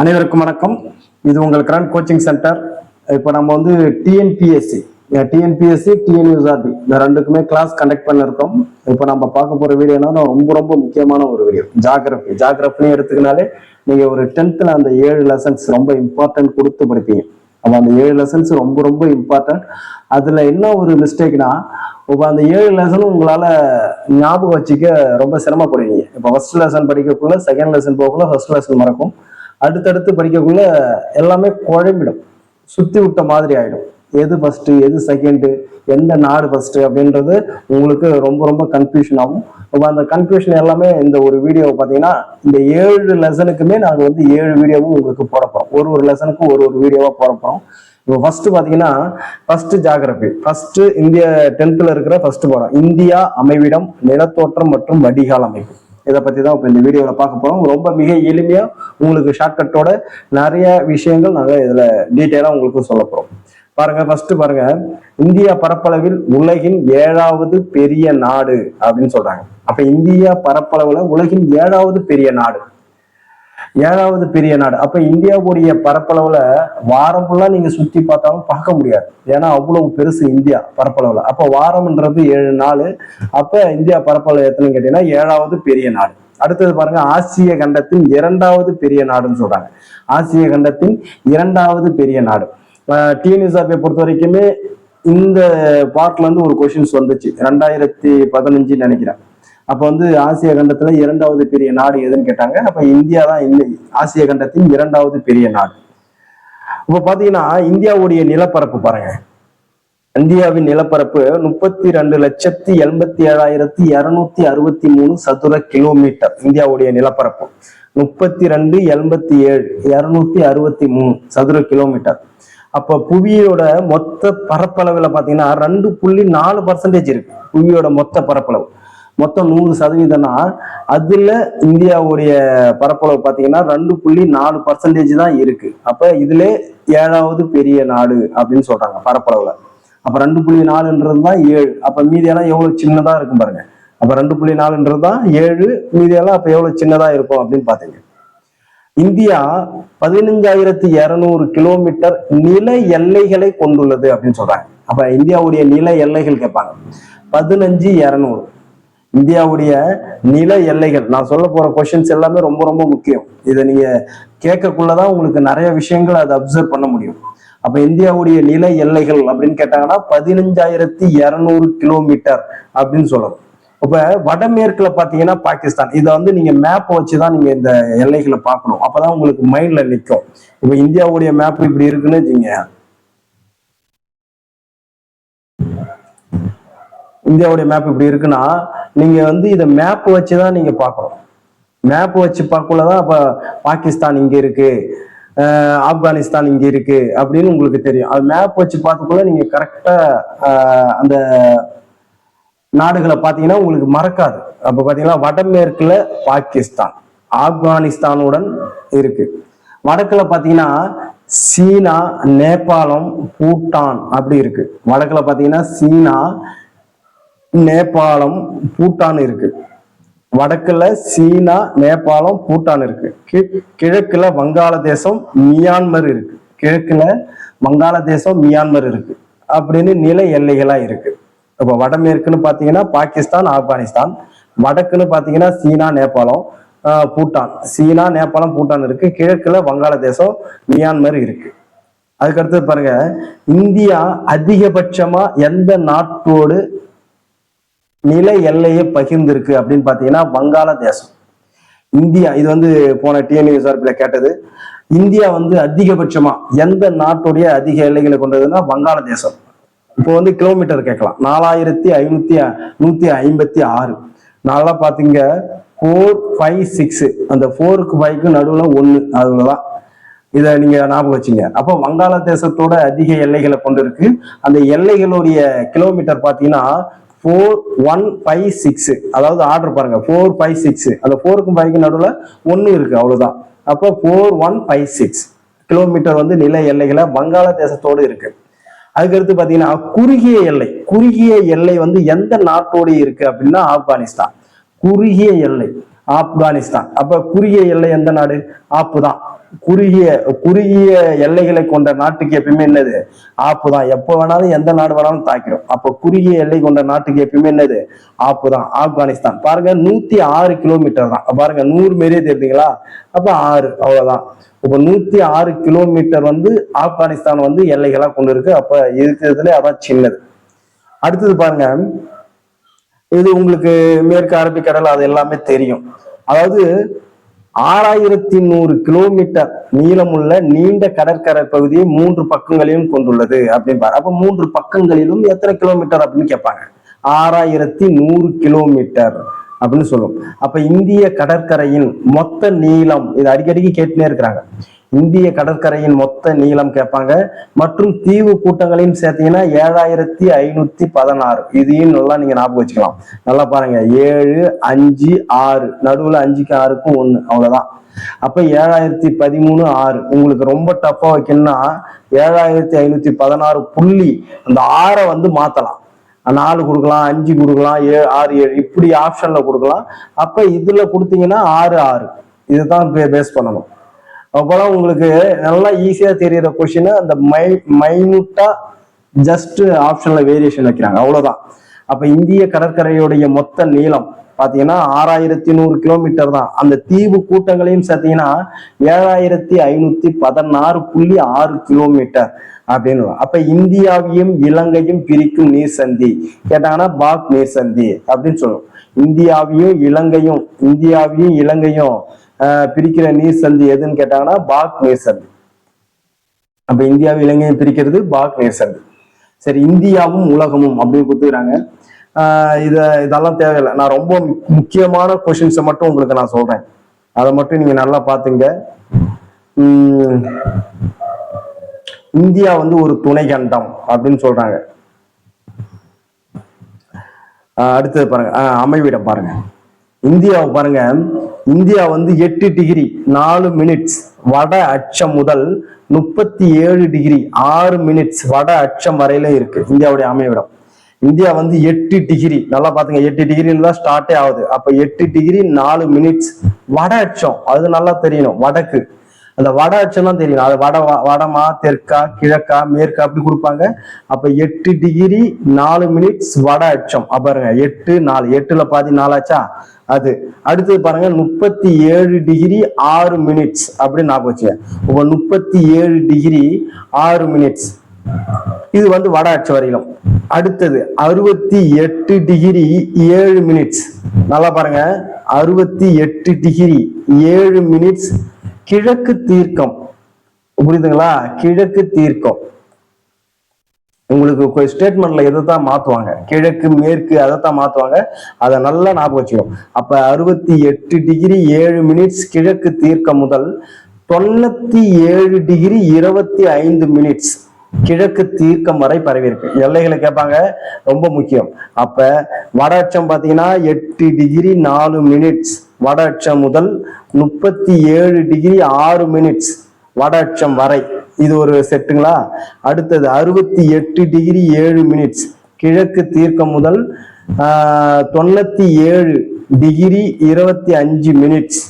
அனைவருக்கும் வணக்கம். இது உங்கள் கரண்ட் கோச்சிங் சென்டர். இப்போ நம்ம வந்து டிஎன்பிஎஸ்சி டிஎன்யூஎஸ்ஆர்பி இந்த ரெண்டுக்குமே கிளாஸ் கண்டக்ட் பண்ணிருக்கோம். இப்போ நம்ம பார்க்க போற வீடியோனா ரொம்ப ரொம்ப முக்கியமான ஒரு வீடியோ. ஜாகிரபின்னு எடுத்துக்கினாலே நீங்க ஒரு 10th அந்த 7 லெசன்ஸ் ரொம்ப இம்பார்ட்டன்ட் கொடுத்து படிப்பீங்க. அப்போ அந்த 7 லெசன்ஸ் ரொம்ப ரொம்ப இம்பார்ட்டன்ட். அதுல என்ன ஒரு மிஸ்டேக்னா, இப்போ அந்த 7 லெசனும் உங்களால ஞாபகம் வச்சுக்க ரொம்ப சிரமப்படுவீங்க. இப்போ ஃபர்ஸ்ட் லெசன் படிக்கக்குள்ள செகண்ட் லெசன் போகக்குள்ள ஃபர்ஸ்ட் லெசன் மறக்கும். அடுத்தடுத்து படிக்கக்குள்ள எல்லாமே குழம்பிடும், சுத்தி விட்ட மாதிரி ஆயிடும். எது ஃபர்ஸ்ட் எது செகண்டு, எந்த நாடு ஃபர்ஸ்ட் அப்படின்றது உங்களுக்கு ரொம்ப ரொம்ப கன்ஃபியூஷன் ஆகும். இப்போ அந்த கன்ஃபியூஷன் எல்லாமே இந்த ஒரு வீடியோவை பார்த்தீங்கன்னா, இந்த 7 லெசனுக்குமே நாங்கள் வந்து 7 வீடியோவும் உங்களுக்கு போட போறோம். ஒரு லெசனுக்கும் ஒரு வீடியோவா போட போறோம். இப்போ ஃபர்ஸ்ட் பாத்தீங்கன்னா, first geography, first India 10th இருக்கிற ஃபர்ஸ்ட் பாடம் இந்தியா அமைவிடம், நிலத்தோற்றம் மற்றும் வடிகால் அமைப்பு. இதை பத்தி தான் இப்போ இந்த வீடியோவில் பார்க்க போறோம். ரொம்ப மிக எளிமையா உங்களுக்கு ஷார்ட்கட்டோட நிறைய விஷயங்கள் நாங்கள் இதுல டீட்டெயிலா உங்களுக்கு சொல்ல போறோம். பாருங்க, ஃபர்ஸ்ட் பாருங்க, இந்தியா பரப்பளவில் உலகின் 7வது பெரிய நாடு அப்படின்னு சொல்றாங்க. அப்ப இந்தியா பரப்பளவுல உலகின் 7வது பெரிய நாடு. அப்ப இந்தியாவுடைய பரப்பளவுல வாரம் ஃபுல்லா நீங்க சுத்தி பார்த்தாலும் பார்க்க முடியாது. ஏன்னா அவ்வளவு பெருசு இந்தியா பரப்பளவுல. அப்ப வாரம்ன்றது 7 நாள். அப்ப இந்தியா பரப்பளவு எத்தனைன்னு கேட்டீங்கன்னா 7வது பெரிய நாடு. அடுத்தது பாருங்க, ஆசிய கண்டத்தின் 2வது பெரிய நாடுன்னு சொல்றாங்க. ஆசிய கண்டத்தின் 2வது பெரிய நாடு. டிஎன்யூஎஸ்ஆர்பியை பொறுத்த வரைக்குமே இந்த பார்ட்ல இருந்து ஒரு கொஸ்டின்ஸ் வந்துச்சு 2015 நினைக்கிறேன். அப்ப வந்து ஆசிய கண்டத்துல 2வது பெரிய நாடு எதுன்னு கேட்டாங்க. அப்ப இந்தியா தான் இந்த ஆசிய கண்டத்தின் 2வது பெரிய நாடு. இப்ப பாத்தீங்கன்னா இந்தியாவுடைய நிலப்பரப்பு பாருங்க. இந்தியாவின் நிலப்பரப்பு 32,87,263 சதுர கிலோமீட்டர். இந்தியாவுடைய நிலப்பரப்பு 32,87,263 சதுர கிலோமீட்டர். அப்ப புவியோட மொத்த பரப்பளவுல பாத்தீங்கன்னா 2.4% இருக்கு. புவியோட மொத்த பரப்பளவு மொத்தம் 100%. அதுல இந்தியாவுடைய பரப்பளவு பாத்தீங்கன்னா 2.4% தான் இருக்கு. அப்ப இதுல 7வது பெரிய நாடு அப்படின்னு சொல்றாங்க பரப்பளவுல. அப்ப 2.4ன்றது தான் 7. அப்ப மீதியெல்லாம் எவ்வளவு சின்னதா இருக்கும் பாருங்க. அப்ப 2.4ன்றது தான் 7, மீதியெல்லாம் அப்ப எவ்வளவு சின்னதா இருக்கும் அப்படின்னு பாத்தீங்க. இந்தியா 15,200 கிலோமீட்டர் நில எல்லைகளை கொண்டுள்ளது அப்படின்னு சொல்றாங்க. அப்ப இந்தியாவுடைய நில எல்லைகள் கேட்பாங்க. 15,200 இந்தியாவுடைய நில எல்லைகள். நான் சொல்ல போற கொஸ்டின்ஸ் எல்லாமே ரொம்ப ரொம்ப முக்கியம். இதை நீங்க கேட்கக்குள்ளதான் உங்களுக்கு நிறைய விஷயங்கள் அதை அப்சர்வ் பண்ண முடியும். அப்ப இந்தியாவுடைய நில எல்லைகள் அப்படின்னு கேட்டாங்கன்னா 15,200 கிலோமீட்டர் அப்படின்னு சொல்லணும். இப்ப வடமேற்குல பாத்தீங்கன்னா பாகிஸ்தான். இதை வந்து நீங்க மேப் வச்சுதான் நீங்க இந்த எல்லைகளை பார்க்கணும். அப்பதான் உங்களுக்கு மைண்ட்ல நிற்கும். இப்ப இந்தியாவுடைய மேப் இப்படி இருக்குன்னு வச்சுங்க. இந்தியாவுடைய மேப் இப்படி இருக்குன்னா நீங்க வந்து இதை மேப் வச்சுதான் நீங்க பார்க்கணும். மேப் வச்சு பார்க்கலதான் அப்ப பாகிஸ்தான் இங்க இருக்கு, ஆப்கானிஸ்தான் இங்க இருக்கு அப்படின்னு உங்களுக்கு தெரியும். அது மேப் வச்சு பார்த்துக்குள்ள நீங்க கரெக்டா அந்த நாடுகளை பார்த்தீங்கன்னா உங்களுக்கு மறக்காது. அப்ப பாத்தீங்கன்னா வடமேற்குல பாகிஸ்தான் ஆப்கானிஸ்தானுடன் இருக்கு. வடக்குல பாத்தீங்கன்னா சீனா, நேபாளம், பூட்டான் அப்படி இருக்கு. வடக்குல பாத்தீங்கன்னா சீனா, நேபாளம், பூட்டான் இருக்கு. வடக்குல சீனா, நேபாளம், பூட்டான் இருக்கு. கிழக்குல வங்காளதேசம், மியான்மர் இருக்கு. இருக்கு அப்படின்னு நில எல்லைகளா இருக்கு. இப்ப வடமேற்குன்னு பாத்தீங்கன்னா பாகிஸ்தான், ஆப்கானிஸ்தான். வடக்குன்னு பாத்தீங்கன்னா சீனா, நேபாளம், பூட்டான். சீனா, நேபாளம், பூட்டான் இருக்கு. கிழக்குல வங்காளதேசம், மியான்மர் இருக்கு. அதுக்கடுத்து பாருங்க, இந்தியா அதிகபட்சமா எந்த நாட்டோடு நில எல்லையை பகிர்ந்திருக்கு அப்படின்னு பாத்தீங்கன்னா வங்காளதேசம். இந்தியா, இது வந்து போன டிஎன்யூஎஸ்ஆர்பில கேட்டது. இந்தியா வந்து அதிகபட்சமா எந்த நாட்டுடைய அதிக எல்லைகளை கொண்டதுன்னா வங்காளதேசம். இப்போ வந்து கிலோமீட்டர் கேட்கலாம். 4,156. நல்லா பாத்தீங்க 456. அந்த 4க்கு 5க்கு நடுவுல 1, அதுலதான். இதை நீங்க ஞாபகம் வச்சுங்க. அப்போ வங்காளதேசத்தோட அதிக எல்லைகளை கொண்டு இருக்கு. அந்த எல்லைகளுடைய கிலோமீட்டர் பாத்தீங்கன்னா 4156. அதாவது ஆர்டர் பாருங்க, 456. அந்த 4க்கும் 5க்கும் நடுவுல 1 இருக்கு, அவ்வளவுதான். அப்போ 4156 கிலோமீட்டர் வந்து நில எல்லைகளை வங்காளதேசத்தோடு இருக்கு. அதுக்கடுத்து பாத்தீங்கன்னா குறுகிய எல்லை வந்து எந்த நாட்டோடு இருக்கு அப்படின்னா ஆப்கானிஸ்தான். குறுகிய எல்லை ஆப்கானிஸ்தான். அப்ப குறுகிய எல்லை எந்த நாடு? ஆப்பு தான். குறுகிய குறுகிய எல்லைகளை கொண்ட நாட்டுக்கு எப்பயுமே என்னது ஆப்பு தான். எப்போ வேணாலும் எந்த நாடு வேணாலும் தாக்கிடும். அப்போ குறுகிய எல்லை கொண்ட நாட்டுக்கு எப்பயுமே என்னது ஆப்பு தான். ஆப்கானிஸ்தான் பாருங்க 106 கிலோமீட்டர் தான். பாருங்க 100 மாரியே தெரியுதுங்களா, அப்ப 6 அவ்வளவுதான். இப்ப 106 கிலோமீட்டர் வந்து ஆப்கானிஸ்தான் வந்து எல்லைகளா கொண்டு இருக்கு. அப்ப இருக்கிறதுல அதான் சின்னது. அடுத்தது பாருங்க, இது உங்களுக்கு மேற்கு அரபிக்கடல் அது எல்லாமே தெரியும். அதாவது 6100 கிலோமீட்டர் நீளமுள்ள நீண்ட கடற்கரை பகுதியை 3 பக்கங்களிலும் கொண்டுள்ளது அப்படின்னு. அப்ப 3 பக்கங்களிலும் எத்தனை கிலோமீட்டர் அப்படின்னு கேட்பாங்க. 6100 கிலோமீட்டர் அப்படின்னு சொல்லுவோம். அப்ப இந்திய கடற்கரையின் மொத்த நீளம், இது அடிக்கடிக்கு கேட்டுனே இருக்கிறாங்க. இந்திய கடற்கரையின் மொத்த நீளம் கேட்பாங்க. மற்றும் தீவு கூட்டங்களையும் சேர்த்தீங்கன்னா 7516. இதையும் நல்லா நீங்க ஞாபகம் வச்சுக்கலாம். நல்லா பாருங்க, 7 5 6 நடுவுல 5க்கு 6க்கும் 1 அவ்வளவுதான். அப்ப 7013 6. உங்களுக்கு ரொம்ப டஃபா வைக்கணும்னா 7516 புள்ளி அந்த 6 வந்து மாத்தலாம். 4 கொடுக்கலாம், 5 கொடுக்கலாம், 6 7 இப்படி ஆப்ஷன்ல கொடுக்கலாம். அப்ப இதுல கொடுத்தீங்கன்னா 6 6 இதுதான் பேஸ் பண்ணணும். அப்போலாம் உங்களுக்கு நல்லா ஈஸியா தெரியற கொஸ்டின் அந்த மைனூட்டா ஜஸ்ட் ஆப்ஷன்ல வேரியேஷன் வைக்கிறாங்க, அவ்வளவுதான். அப்ப இந்திய கடற்கரையுடைய மொத்த நீளம் பாத்தீங்கன்னா 6100 கிலோமீட்டர் தான். அந்த தீவு கூட்டங்களையும் சேர்த்தீங்கன்னா 7516.6 கிலோமீட்டர் அப்படின்னு. அப்ப இந்தியாவையும் இலங்கையும் பிரிக்கும் நீர் சந்தி கேட்டாங்கன்னா பாக் நீர் சந்தி அப்படின்னு சொல்லுவோம். இந்தியாவையும் இலங்கையும் பிரிக்கிற நீர் சந்தி எதுன்னு கேட்டாங்கன்னா பாக் நீர் சந்தி. அப்ப இந்தியாவும் இலங்கையும் பிரிக்கிறது பாக் நீர் சந்தி. சரி, இந்தியாவும் உலகமும் அப்படின்னு கொடுத்துக்கிறாங்க. இதெல்லாம் தேவையில்லை. நான் ரொம்ப முக்கியமான கொஸ்டின்ஸை மட்டும் உங்களுக்கு நான் சொல்றேன், அதை மட்டும் நீங்க நல்லா பாத்துங்க. இந்தியா வந்து ஒரு துணை கண்டம் அப்படின்னு சொல்றாங்க. அடுத்தது பாருங்க, அமைவிடம் பாருங்க. இந்தியாவை பாருங்க, இந்தியா வந்து 8 டிகிரி 4 மினிட்ஸ் வட அச்சம் முதல் 37 டிகிரி 6 மினிட்ஸ் வட அச்சம் வரையில இருக்கு இந்தியாவுடைய அமைவிடம். இந்தியா வந்து 8 டிகிரி, நல்லா பாத்துங்க, 8 டிகிரில தான் ஸ்டார்டே ஆகுது. அப்ப 8 டிகிரி 4 மினிட்ஸ் வட அச்சம், அது நல்லா தெரியணும். வடக்கு அந்த வட அச்சம் தான் தெரியணும். அது வடமா தெற்கா கிழக்கா மேற்கா அப்படி கொடுப்பாங்க. அப்ப 8 டிகிரி 4 மினிட்ஸ் வட அச்சம். பாருங்க 8 4 8ல பாதி 4 ஆச்சா அது. அடுத்தது பாருங்க 37 டிகிரி 6 மினிட்ஸ் அப்படின்னு ஞாபகம் வச்சுங்க. இப்ப 37 டிகிரி 6 மினிட்ஸ் இது வந்து வட அச்ச வரையிலும். அடுத்தது 68 டிகிரி 7 மினிட்ஸ், நல்லா பாருங்க 68 டிகிரி 7 மினிட்ஸ் கிழக்கு தீர்க்கம். புரியுதுங்களா? கிழக்கு தீர்க்கம் உங்களுக்கு ஸ்டேட்மெண்ட்ல எதைத்தான் மாத்துவாங்க, கிழக்கு மேற்கு அதைத்தான் மாத்துவாங்க. அதை நல்லா ஞாபகம் வச்சுக்கணும். அப்ப 68 டிகிரி 7 மினிட்ஸ் கிழக்கு தீர்க்கம் முதல் 97 டிகிரி 25 மினிட்ஸ் கிழக்கு தீர்க்கம் வரை பரவி இருக்கு. எல்லைகளை கேட்பாங்க, ரொம்ப முக்கியம். அப்ப வட அச்சம் பாத்தீங்கன்னா 8 டிகிரி 4 மினிட்ஸ் வட அச்சம் முதல் 37 டிகிரி 6 மினிட்ஸ் வட அச்சம் வரை, இது ஒரு செட்டுங்களா. அடுத்தது 68 டிகிரி 7 மினிட்ஸ் கிழக்கு தீர்க்கம் முதல் 97 டிகிரி 25 மினிட்ஸ்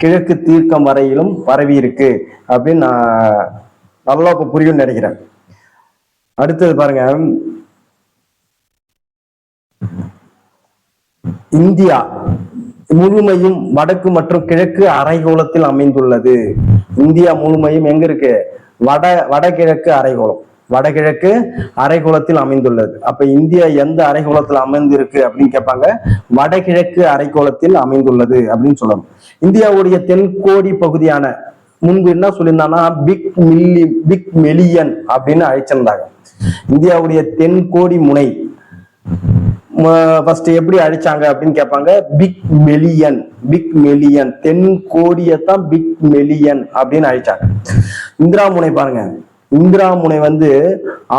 கிழக்கு தீர்க்கம் வரையிலும் பரவி இருக்கு அப்படின்னு நான் நல்லா புரியும் நினைக்கிறேன். அடுத்தது பாருங்க, இந்தியா முழுமையும் வடக்கு மற்றும் கிழக்கு அரைகோளத்தில் அமைந்துள்ளது. இந்தியா முழுமையும் எங்க இருக்கு? வடகிழக்கு அரைகோளம், வடகிழக்கு அரைகோளத்தில் அமைந்துள்ளது. அப்ப இந்தியா எந்த அரைகோளத்தில் அமைந்திருக்கு அப்படின்னு கேட்பாங்க, வடகிழக்கு அரைகோளத்தில் அமைந்துள்ளது அப்படின்னு சொல்லணும். இந்தியாவுடைய தென்கோடி பகுதியான முன்பு என்ன சொல்லியிருந்தாங்கன்னா பிக் மெலியன் அப்படின்னு அழைச்சிருந்தாங்க. இந்தியாவுடைய தென்கோடி முனை ஃபர்ஸ்ட் எப்படி அழிச்சாங்க அப்படின்னு கேட்பாங்க, பிக் மெலியன் தென்கோடியத்தான் பிக் மெலியன் அப்படின்னு அழிச்சாங்க. இந்திரா முனை பாருங்க, இந்திரா முனை வந்து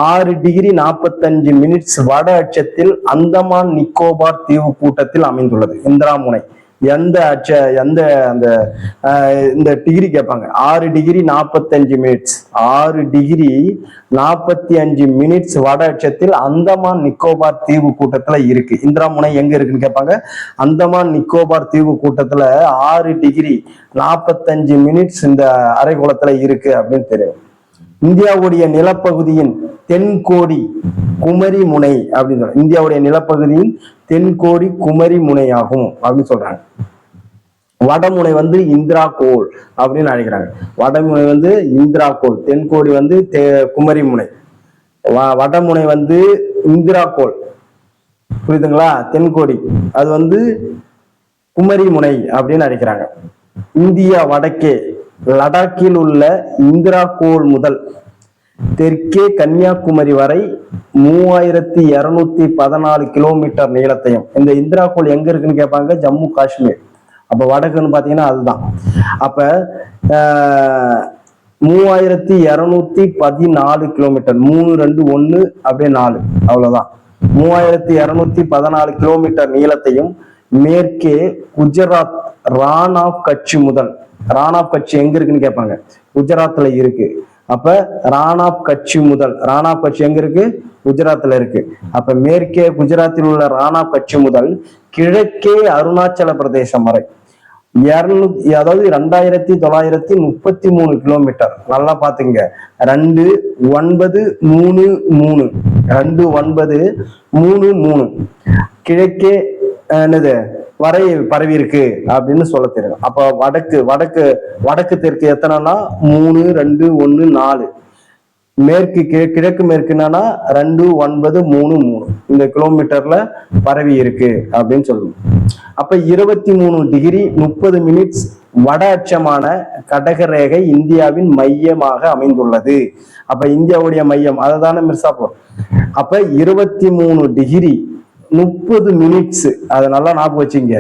6 டிகிரி 45 மினிட்ஸ் வட அச்சத்தில் அந்தமான் நிக்கோபார் தீவு கூட்டத்தில் அமைந்துள்ளது. இந்திரா முனை எந்த அந்த இந்த டிகிரி கேட்பாங்க. 6 டிகிரி 45 மினிட்ஸ், 6 டிகிரி 45 மினிட்ஸ் வட அச்சத்தில் அந்தமான் நிக்கோபார் தீவு கூட்டத்துல இருக்கு. இந்திரா முனை எங்க இருக்குன்னு கேட்பாங்க. அந்தமான் நிக்கோபார் தீவு கூட்டத்துல 6 டிகிரி 45 மினிட்ஸ் இந்த அரைக்கோளத்துல இருக்கு அப்படின்னு தெரியும். இந்தியாவுடைய நிலப்பகுதியின் தென்கோடி குமரி முனை அப்படின்னு சொல்றாங்க. இந்தியாவுடைய நிலப்பகுதியின் தென்கோடி குமரி முனை ஆகும் அப்படின்னு சொல்றாங்க. வடமுனை வந்து இந்திரா கோல் அப்படின்னு அழைக்கிறாங்க. வடமுனை வந்து இந்திரா கோல், தென்கோடி வந்து குமரி முனை, வடமுனை வந்து இந்திரா கோல், புரியுதுங்களா? தென்கோடி அது வந்து குமரி முனை அப்படின்னு அழைக்கிறாங்க. இந்தியா வடக்கே லடாக்கில் உள்ள இந்திரா கோல் முதல் தெற்கே கன்னியாகுமரி வரை 3214 கிலோமீட்டர் நீளத்தையும். இந்த இந்திரா கோல் எங்க இருக்குன்னு கேட்பாங்க. ஜம்மு காஷ்மீர். அப்ப வடக்குன்னு பாத்தீங்கன்னா அதுதான். அப்ப 3214 கிலோமீட்டர், 3 2 1 அப்படியே 4, அவ்வளவுதான். 3214 கிலோமீட்டர் நீளத்தையும் மேற்கே குஜராத் ரான் ஆஃப் கட்சி முதல், ரான் ஆஃப் கட்சி எங்க இருக்குன்னு கேட்பாங்க. குஜராத்ல இருக்கு. அப்ப ரான் ஆஃப் கட்சி முதல், ரான் ஆஃப் கட்சி எங்க இருக்கு? குஜராத்ல இருக்கு. அப்ப மேற்கே குஜராத்தில் உள்ள ரான் ஆஃப் கட்சி முதல் கிழக்கே அருணாச்சல பிரதேசம் வரை 2933 கிலோமீட்டர். நல்லா பாத்துங்க. 2933 கிழக்கே என்னது வரை பரவி இருக்கு அப்படின்னு சொல்ல தெரியும். அப்ப வடக்கு தெற்கு எத்தனைனா 3 2 1 4, மேற்கு கிழக்கு மேற்கு என்னன்னா 2 9 3 3 இந்த கிலோமீட்டர்ல பரவி இருக்கு அப்படின்னு சொல்லணும். அப்ப 23 டிகிரி 30 மினிட்ஸ் வட அச்சமான கடகரேகை இந்தியாவின் மையமாக அமைந்துள்ளது. அப்ப இந்தியாவுடைய மையம் அதுதானே மிர்சாபூர். அப்ப 23 டிகிரி 30 மினிட்ஸ், அதை நல்லா ஞாபகம் வச்சுங்க.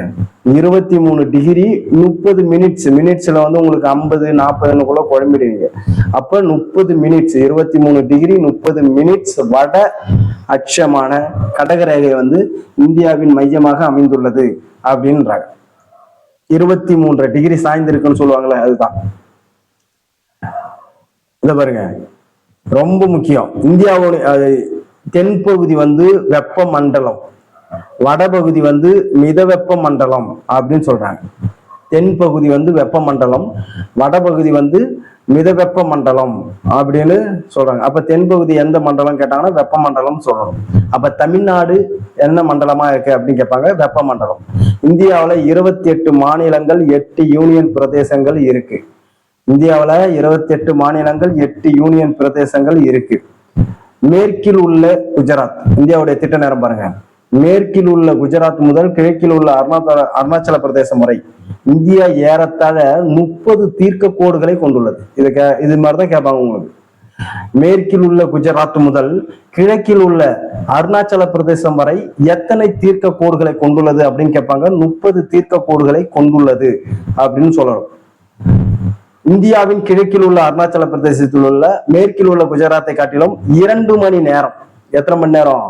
23 டிகிரி 30 மினிட்ஸ், மினிட்ஸ்ல வந்து உங்களுக்கு 50 40 குழம்பிடுவீங்க. அப்ப 30 மினிட்ஸ், 23 டிகிரி 30 மினிட்ஸ் வட அச்சமான கடகரேகை வந்து இந்தியாவின் மையமாக அமைந்துள்ளது அப்படின்றாங்க. 23 டிகிரி சாய்ந்திருக்குன்னு சொல்லுவாங்களே, அதுதான். இத பாருங்க, ரொம்ப முக்கியம். இந்தியாவோட தென்பகுதி வந்து வெப்ப மண்டலம், வடபகுதி வந்து மிதவெப்ப மண்டலம் அப்படின்னு சொல்றாங்க. தென்பகுதி வந்து வெப்ப மண்டலம், வடபகுதி வந்து மிதவெப்ப மண்டலம் அப்படின்னு சொல்றாங்க. அப்ப தென்பகுதி எந்த மண்டலம் கேட்டாங்கன்னா வெப்ப மண்டலம் சொல்லணும். அப்ப தமிழ்நாடு என்ன மண்டலமா இருக்கு அப்படின்னு கேட்பாங்க. வெப்ப மண்டலம். இந்தியாவுல 28 மாநிலங்கள் 8 யூனியன் பிரதேசங்கள் இருக்கு. இந்தியாவுல 28 மாநிலங்கள் 8 யூனியன் பிரதேசங்கள் இருக்கு. மேற்கில் உள்ள குஜராத், இந்தியாவுடைய திட்ட நேரம் பாருங்க. மேற்கில் உள்ள குஜராத் முதல் கிழக்கில் உள்ள அருணாச்சல பிரதேசம் வரை இந்தியா ஏறத்தாழ 30 தீர்க்க கோடுகளை கொண்டுள்ளது. இது மாதிரிதான் கேட்பாங்க உங்களுக்கு. மேற்கில் உள்ள குஜராத் முதல் கிழக்கில் உள்ள அருணாச்சல பிரதேசம் வரை எத்தனை தீர்க்க கோடுகளை கொண்டுள்ளது அப்படின்னு கேட்பாங்க. 30 தீர்க்க கோடுகளை கொண்டுள்ளது அப்படின்னு சொல்லணும். இந்தியாவின் கிழக்கில் உள்ள அருணாச்சல பிரதேசத்தில் உள்ள மேற்கில் உள்ள குஜராத்தை காட்டிலும் 2 மணி நேரம், எத்தனை மணி நேரம்?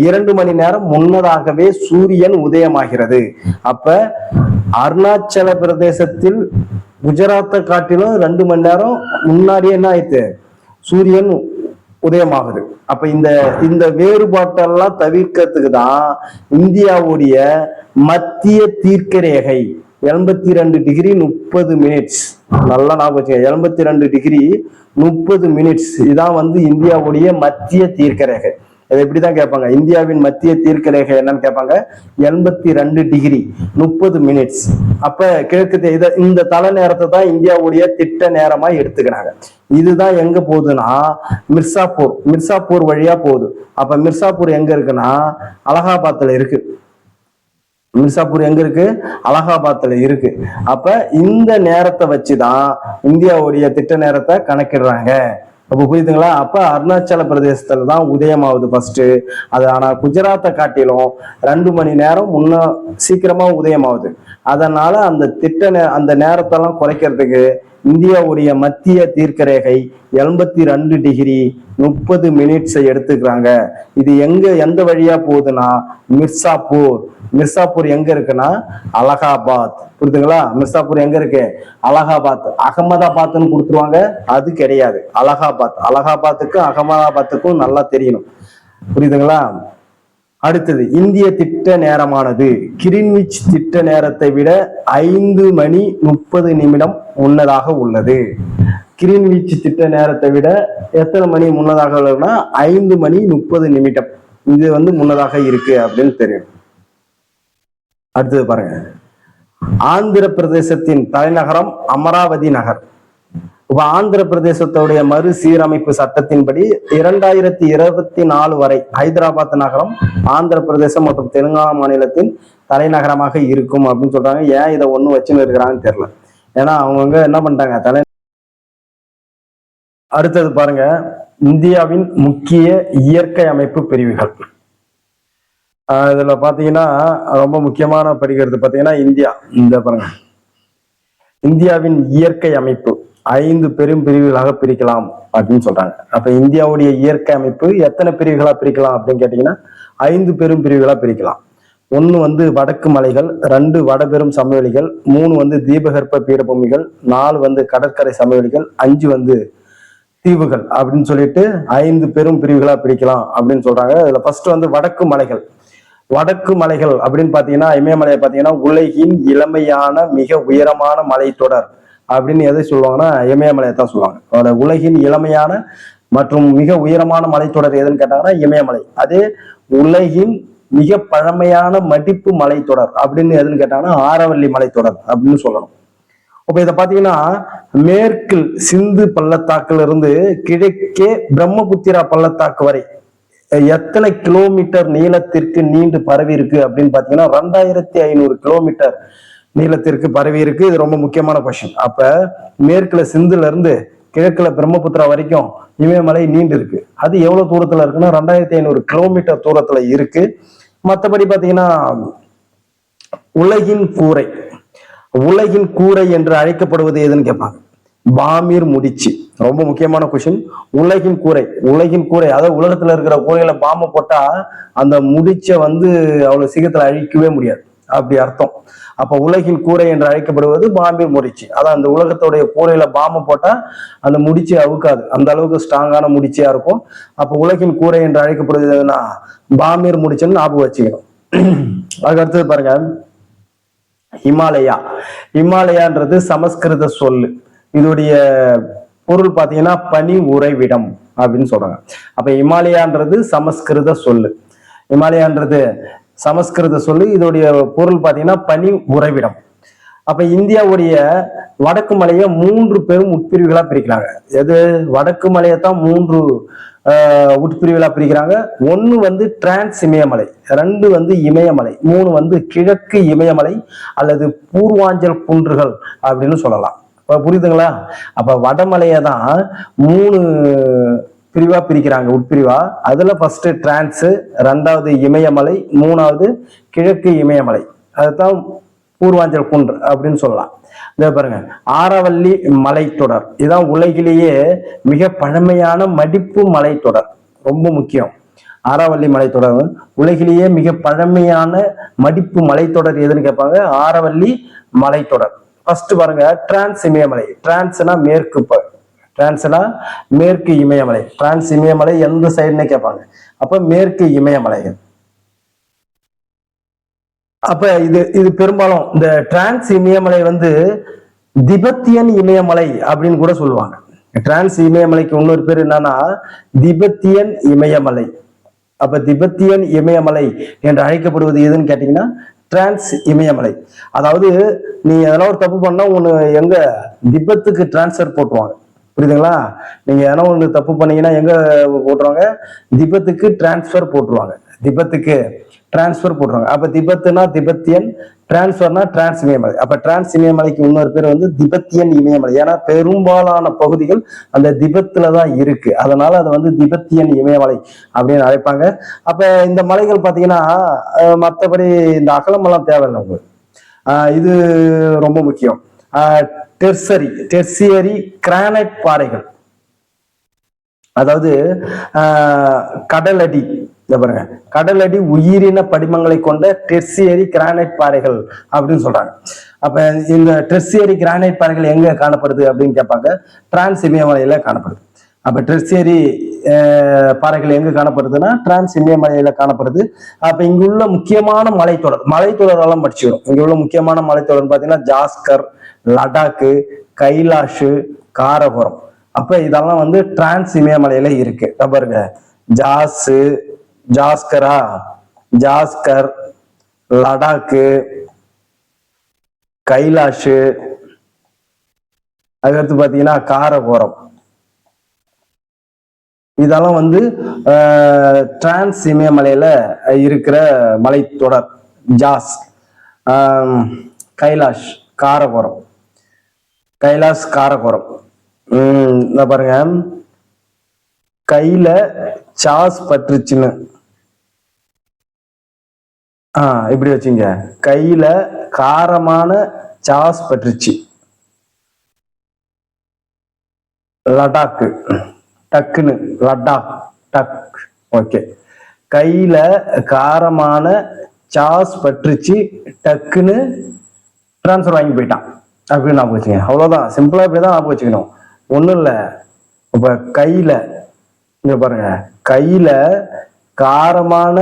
2 மணி நேரம் முன்னதாகவே சூரியன் உதயமாகிறது. அப்ப அருணாச்சல பிரதேசத்தில் குஜராத்தை காட்டிலும் 2 மணி நேரம் முன்னாடியே என்ன ஆயிடுச்சு? சூரியன் உதயமாகுது. அப்ப இந்த வேறுபாட்டெல்லாம் தவிர்க்கிறதுக்கு தான் இந்தியாவுடைய மத்திய தீர்க்க ரேகை 82 டிகிரி 30 மினிட்ஸ். நல்லா ஞாபகம் வச்சுங்க. 82 டிகிரி 30 மினிட்ஸ் இதான் வந்து இந்தியாவுடைய மத்திய தீர்க்க ரேகை. அதை எப்படிதான் கேட்பாங்க. இந்தியாவின் மத்திய தீர்க்க ரேகை என்னன்னு கேட்பாங்க. 82 டிகிரி 30 மினிட்ஸ். அப்ப கிழக்கு இந்த தலை நேரத்தை தான் இந்தியாவுடைய திட்ட நேரமா எடுத்துக்கிறாங்க. இதுதான் எங்க போகுதுன்னா மிர்சாப்பூர் வழியா போகுது. அப்ப மிர்சாப்பூர் எங்க இருக்குன்னா அலகாபாத்ல இருக்கு. மிர்சாப்பூர் எங்க இருக்கு? அலகாபாத்ல இருக்கு. அப்ப இந்த நேரத்தை வச்சுதான் இந்தியாவுடைய திட்ட நேரத்தை கணக்கிடுறாங்க. அப்ப புரியுதுங்களா? அப்ப அருணாச்சல பிரதேசத்துல தான் உதயமாகுது ஃபர்ஸ்ட். அது ஆனா குஜராத்தை காட்டிலும் 2 மணி நேரம் சீக்கிரமா உதயமாகுது. அதனால அந்த நேரத்தெல்லாம் குறைக்கிறதுக்கு இந்தியாவுடைய மத்திய தீர்க்க ரேகை 82 டிகிரி 30 மினிட்ஸை எடுத்துக்கிறாங்க. இது எந்த வழியா போகுதுன்னா மிர்சாப்பூர் எங்க இருக்குன்னா அலகாபாத். புரியுதுங்களா? மிர்சாப்பூர் எங்க இருக்கு? அலகாபாத். அகமதாபாத்னு கொடுத்துருவாங்க, அது கிடையாது, அலகாபாத். அலகாபாத்துக்கும் அகமதாபாத்துக்கும் நல்லா தெரியணும். புரியுதுங்களா? அடுத்தது, இந்திய திட்ட நேரமானது கிரீன்விச் திட்ட நேரத்தை விட 5 மணி 30 நிமிடம் முன்னதாக உள்ளது. கிரீன்விச் திட்ட நேரத்தை விட எத்தனை மணி முன்னதாக உள்ளதுன்னா 5 மணி 30 நிமிடம் இது முன்னதாக இருக்கு அப்படின்னு தெரியும். அடுத்தது பாருங்க, ஆந்திர பிரதேசத்தின் தலைநகரம் அமராவதி நகர். இப்ப ஆந்திர பிரதேசத்துடைய மறுசீரமைப்பு சட்டத்தின்படி 2024 வரை ஹைதராபாத் நகரம் ஆந்திர பிரதேசம் மற்றும் தெலுங்கானா மாநிலத்தின் தலைநகரமாக இருக்கும் அப்படின்னு சொல்றாங்க. ஏன் இதை ஒண்ணு வச்சுன்னு இருக்கிறாங்கன்னு தெரியல. ஏன்னா அவங்கவுங்க என்ன பண்ணிட்டாங்க அடுத்தது பாருங்க, இந்தியாவின் முக்கிய இயற்கை அமைப்பு பிரிவுகள். இதுல பாத்தீங்கன்னா ரொம்ப முக்கியமான படிக்கிறது பாத்தீங்கன்னா இந்தியா. இந்த பாருங்க, இந்தியாவின் இயற்கை அமைப்பு 5 பெரும் பிரிவுகளாக பிரிக்கலாம் அப்படின்னு சொல்றாங்க. அப்ப இந்தியாவுடைய இயற்கை அமைப்பு எத்தனை பிரிவுகளா பிரிக்கலாம் அப்படின்னு கேட்டீங்கன்னா 5 பெரும் பிரிவுகளா பிரிக்கலாம். 1 வடக்கு மலைகள், 2 வடபெரும் சமவெளிகள், 3 தீபகற்ப பீடபூமிகள், 4 கடற்கரை சமவெளிகள், 5 தீவுகள் அப்படின்னு சொல்லிட்டு 5 பெரும் பிரிவுகளா பிரிக்கலாம் அப்படின்னு சொல்றாங்க. இதுல ஃபர்ஸ்ட் வடக்கு மலைகள். வடக்கு மலைகள் அப்படின்னு பாத்தீங்கன்னா இமயமலையை பாத்தீங்கன்னா உலகின் இளமையான மிக உயரமான மலைத்தொடர் அப்படின்னு எதை சொல்லுவாங்கன்னா இமயமலையை தான் சொல்லுவாங்க. உலகின் இளமையான மற்றும் மிக உயரமான மலைத்தொடர் எதுன்னு கேட்டாங்கன்னா இமயமலை. அதே உலகின் மிக பழமையான மடிப்பு மலைத்தொடர் அப்படின்னு எதுன்னு கேட்டாங்கன்னா ஆரவல்லி மலைத்தொடர் அப்படின்னு சொல்லணும். இப்ப இதை பாத்தீங்கன்னா மேற்கில் சிந்து பள்ளத்தாக்குல இருந்து கிழக்கே பிரம்மபுத்திரா பள்ளத்தாக்கு வரை எத்தனை கிலோமீட்டர் நீளத்திற்கு நீண்டு பரவி இருக்கு அப்படின்னு பாத்தீங்கன்னா 2500 கிலோமீட்டர் நீளத்திற்கு பரவி இருக்கு. இது ரொம்ப முக்கியமான கொஸ்டின். அப்ப மேற்குல சிந்துல இருந்து கிழக்குல பிரம்மபுத்திரா வரைக்கும் இமயமலை நீண்டு இருக்கு. அது எவ்வளவு தூரத்துல இருக்குன்னா 2500 கிலோமீட்டர் தூரத்துல இருக்கு. மற்றபடி பாத்தீங்கன்னா உலகின் கூரை. உலகின் கூரை என்று அழைக்கப்படுவது எதுன்னு கேட்பாங்க, பாமீர் முடிச்சு. ரொம்ப முக்கியமான கொஸ்டின். உலகின் கூரை. உலகின் கூரை அதாவது உலகத்துல இருக்கிற கூரையில பாம்பை போட்டா அந்த முடிச்ச அவ்வளவு சீக்கிரத்துல அழிக்கவே முடியாது, அப்படி அர்த்தம். அப்ப உலகின் கூரை என்று அழைக்கப்படுவது பாமீர் முடிச்சு. அதான் அந்த உலகத்துடைய கூரையில பாம்பை போட்டா அந்த முடிச்சு அவுக்காது, அந்த அளவுக்கு ஸ்ட்ராங்கான முடிச்சியா இருக்கும். அப்ப உலகின் கூரை என்று அழைக்கப்படுவது எதுனா பாமீர் முடிச்சுன்னு ஞாபகம் வச்சுக்கணும். அதுக்கு அடுத்தது பாருங்க, ஹிமாலயா. ஹிமாலயான்றது சமஸ்கிருத சொல்லு. இதோடைய பொருள் பாத்தீங்கன்னா பனி உறைவிடம் அப்படின்னு சொல்றாங்க. அப்ப ஹிமாலயான்றது சமஸ்கிருத சொல்லு. ஹிமாலயான்றது சமஸ்கிருத சொல்லு. இதோடைய பொருள் பாத்தீங்கன்னா பனி உறைவிடம். அப்ப இந்தியாவுடைய வடக்கு மலையை 3 பெரும் உட்பிரிவுகளா பிரிக்கிறாங்க. எது? வடக்கு மலையை தான் 3 உட்பிரிவுகளா பிரிக்கிறாங்க. 1 டிரான்ஸ் இமயமலை, 2 இமயமலை, 3 கிழக்கு இமயமலை அல்லது பூர்வாஞ்சல் குன்றுகள் அப்படின்னு சொல்லலாம். புரியுதுங்களா? அப்ப வடமலையை தான் 3 பிரிவா பிரிக்கிறாங்க, உட்பிரிவா. அதுல ஃபர்ஸ்ட் டிரான்ஸ், 2வது இமயமலை, 3வது கிழக்கு இமயமலை, அதுதான் பூர்வாஞ்சல் குன்று அப்படின்னு சொல்லலாம். இத பாருங்க, ஆரவல்லி மலைத்தொடர். இதுதான் உலகிலேயே மிக பழமையான மடிப்பு மலைத்தொடர். ரொம்ப முக்கியம். ஆரவல்லி மலைத்தொடர் உலகிலேயே மிக பழமையான மடிப்பு மலைத்தொடர் எதுன்னு கேட்பாங்க, ஆரவல்லி மலைத்தொடர். ஃபர்ஸ்ட் பாருங்க, டிரான்ஸ் இமயமலை. டிரான்ஸ்னா மேற்கு, டிரான்ஸ்னா மேற்கு இமயமலை. டிரான்ஸ் இமயமலை எந்த சைடுன்னு கேட்பாங்க, அப்ப மேற்கு இமயமலை. அப்ப இது பெரும்பாலும் இந்த டிரான்ஸ் இமயமலை திபெத்தியன் இமயமலை அப்படின்னு கூட சொல்லுவாங்க. டிரான்ஸ் இமயமலைக்கு இன்னொரு பேர் என்னன்னா திபெத்தியன் இமயமலை. அப்ப திபெத்தியன் இமயமலை என்று அழைக்கப்படுவது எதுன்னு கேட்டீங்கன்னா டிரான்ஸ் இமயமலை. அதாவது நீ எதனா ஒரு தப்பு பண்ணா ஒண்ணு எங்க திபெத்துக்கு டிரான்ஸ்ஃபர் போட்டுருவாங்க. புரியுதுங்களா? நீங்க எதனா ஒண்ணு தப்பு பண்ணீங்கன்னா எங்க போட்டுருவாங்க, திபெத்துக்கு டிரான்ஸ்ஃபர் போட்டுருவாங்க. திபெத்துக்கு டிரான்ஸ்ஃபர் போட்டுருவாங்க. அப்ப திபெத்துனா திபெத்தியன், டிரான்ஸ்ஃபர்னா டிரான்ஸ் இமயமலை. அப்ப டிரான்ஸ் இமயமலைக்கு இன்னொரு பேர் திபெத்தியன் இமயமலை. ஏன்னா பெரும்பாலான பகுதிகள் அந்த திபெத்துல தான் இருக்கு, அதனால அது திபெத்தியன் இமயமலை அப்படின்னு அழைப்பாங்க. அப்ப இந்த மலைகள் பாத்தீங்கன்னா மற்றபடி இந்த அகலமெல்லாம் தேவையில்லை உங்களுக்கு. இது ரொம்ப முக்கியம். டெர்சியரி கிரானைட் பாறைகள், அதாவது கடலடி இந்த பாருங்க, கடலடி உயிரின படிமங்களை கொண்ட டெர்சியரி கிரானைட் பாறைகள் அப்படின்னு சொல்றாங்க. அப்ப இந்த டெர்சியரி கிரானைட் பாறைகள் எங்க காணப்படுது அப்படின்னு கேட்பாங்க. டிரான்ஸ் இமயமலையில காணப்படுது. அப்ப டெர்சியரி பாறைகள் எங்க காணப்படுதுன்னா டிரான்ஸ் இமயமலையில காணப்படுது. அப்ப இங்குள்ள முக்கியமான மலைத்தொடரெல்லாம் படிச்சுக்கிறோம். இங்க உள்ள முக்கியமான மலைத்தொடர் பாத்தீங்கன்னா ஜாஸ்கர், லடாக்கு, கைலாஷ், காரகோரம். அப்ப இதெல்லாம் வந்து டிரான்ஸ் இமயமலையில இருக்கு. பாருங்க, ஜாஸ்கர், லடாக்கு, கைலாஷ், அதுக்கடுத்து பாத்தீங்கன்னா காரகோரம். இதெல்லாம் வந்து டிரான்ஸ் இமயமலையில இருக்கிற மலைத்தொடர். ஜாஸ், கைலாஷ், காரகோரம். பாருங்க, கையில சாஸ் பற்றுச்சுன்னு இப்படி வச்சுங்க. கையில காரமான சாஸ் பற்றுச்சு. லடாக்கு, டக்குன்னு டக். ஓகே, கையில காரமான சாஸ் பற்றுச்சு, டக்குன்னு டிரான்ஸ்ஃபர் வாங்கி போயிட்டான் அப்படின்னு ஞாபகம் வச்சுங்க. அவ்வளவுதான், சிம்பிளா இப்படிதான் ஞாபகம் வச்சுக்கணும். ஒண்ணும் இல்ல. இப்ப கையில இங்க பாருங்க, கையில காரமான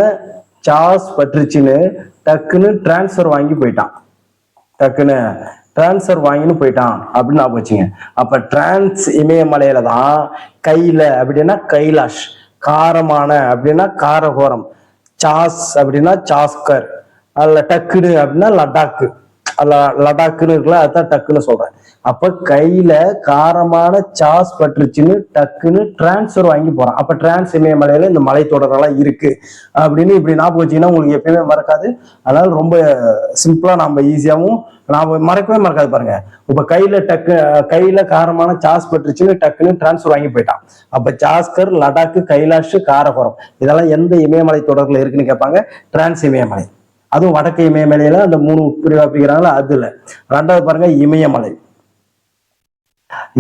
சாஸ் பற்றுச்சுன்னு டக்குன்னு டிரான்ஸ்ஃபர் வாங்கின்னு போயிட்டான் அப்படின்னு ஞாபகம் வச்சுங்க. அப்ப டிரான்ஸ் இமயமலையில தான் கையில அப்படின்னா கைலாஷ், காரமான அப்படின்னா காரகோரம், சாஸ் அப்படின்னா சாஸ்கர், அதுல டக்குன்னு அப்படின்னா லடாக்கு. லடாக்குன்னு இருக்குல்ல, அதுதான் டக்குன்னு சொல்றேன். அப்ப கையில காரமான சாஸ் பற்றுச்சுன்னு டக்குன்னு டிரான்ஸ்ஃபர் வாங்கி போறான். அப்ப டிரான்ஸ் இமயமலையில இந்த மலைத்தொடரெல்லாம் இருக்கு அப்படின்னு இப்படி ஞாபகம் வச்சீங்கன்னா உங்களுக்கு எப்பயுமே மறக்காது. அதனால ரொம்ப சிம்பிளா நம்ம ஈஸியாவும் மறக்கவே மறக்காது. பாருங்க, இப்ப கையில காரமான சாஸ் பற்றுச்சுன்னு டக்குன்னு டிரான்ஸ்ஃபர் வாங்கி போயிட்டான். அப்ப சாஸ்கர், லடாக்கு, கைலாஷ், காரகோரம் இதெல்லாம் எந்த இமயமலை தொடர்ல இருக்குன்னு கேட்பாங்க. டிரான்ஸ் இமயமலை. அதுவும் வடக்கு இமயமலையில அந்த 3 பிரிவா பிரிக்கிறாங்களா அதுல. ரெண்டாவது பாருங்க,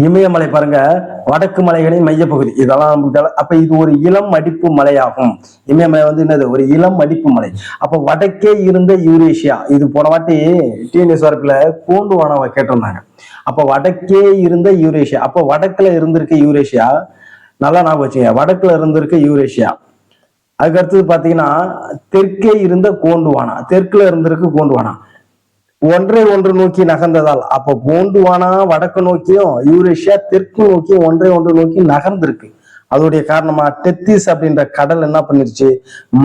இமயமலை பாருங்க, வடக்கு மலைகளின் மையப்பகுதி. இதெல்லாம் அப்ப இது ஒரு இளம் அடிப்பு மலையாகும். இமயமலை வந்து என்னது, ஒரு இளம் அடிப்பு மலை. அப்ப வடக்கே இருந்த யூரேஷியா, இது போன வாட்டி டிஎன்எஸ் வரப்புல கோண்டுவானாவை கேட்டிருந்தாங்க. அப்ப வடக்கே இருந்த யூரேஷியா, அப்ப வடக்குல இருந்திருக்க யூரேஷியா, நல்லா ஞாபகம் வச்சுங்க, வடக்குல இருந்திருக்க யூரேஷியா. அதுக்கு அடுத்தது பாத்தீங்கன்னா தெற்கே இருந்த கோண்டுவானா, தெற்குல இருந்திருக்கு கோண்டுவானா. ஒன்றை நோக்கி நகர்ந்ததால் அப்ப கோண்டுவானா வடக்கு நோக்கியும் யூரேஷியா தெற்கு நோக்கியும் ஒன்றை நோக்கி நகர்ந்திருக்கு. அதோடைய காரணமா டெத்திஸ் அப்படின்ற கடல் என்ன பண்ணிருச்சு,